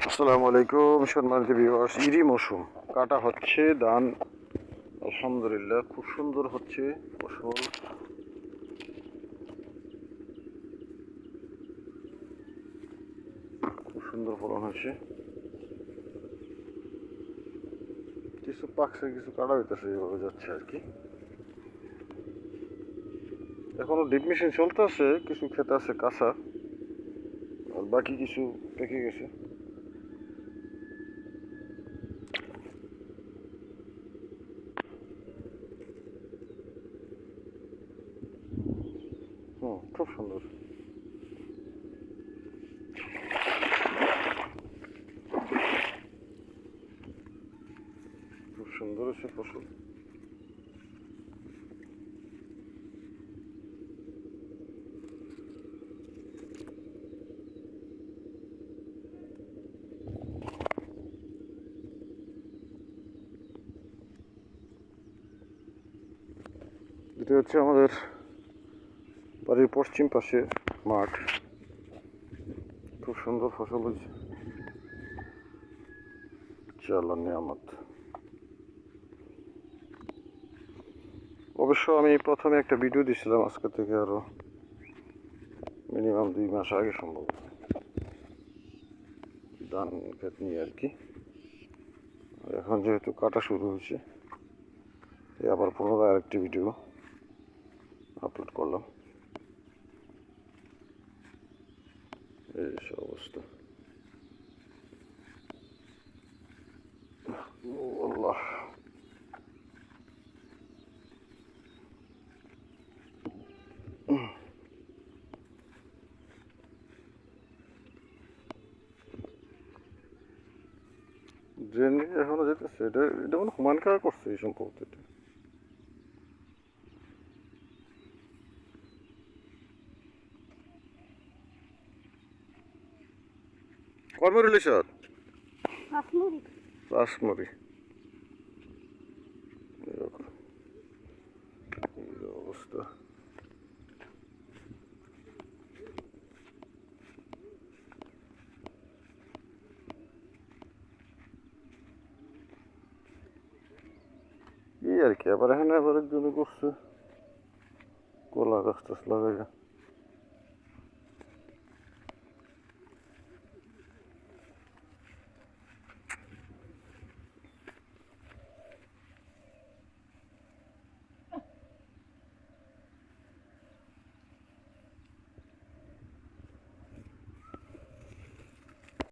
আসসালামু আলাইকুম সম্মানিত ভিউয়ার্স, ইরি মৌসুম কাটা হচ্ছে ধান। আলহামদুলিল্লাহ খুব সুন্দর হচ্ছে ফসল। খুব সুন্দর ফলন হয়েছে। কিছু পাকছে, কিছু কাটা হইতেছে, এইভাবে যাচ্ছে আর কি। এখনো ডিপ মেশিন চলতেছে, কিছু ক্ষেত আছে কাঁচা, আর বাকি কিছু পেকে গেছে। খুব সুন্দর। খুব সুন্দর হচ্ছে ফসল। এটা হচ্ছে আমাদের বাড়ির পশ্চিম পাশে মাঠ। খুব সুন্দর ফসল হয়েছে। আল্লাহর নিয়ামত। অবশ্য আমি প্রথমে একটা ভিডিও দিয়েছিলাম আজকে থেকে আরো মিনিমাম 2 মাস আগে সম্ভবত, ধান ক্ষেত নিয়ে আর কি। এখন যেহেতু কাটা শুরু হয়েছে, আবার পুনরায় আরেকটি ভিডিও আপলোড করলাম। এই অবস্থা। আল্লাহ, ড্রেন এখনো যেতেছে। এটা এটা মানে হুমান খাওয়া করছে এই সম্ভবত। এটা কর্মর রিলেশন পাঁচমরি। এরকম এই অবস্থা। এই আর কি। আবার এখানে আবার একজনে করছে কলা গাছ টাছ লাগাইয়া।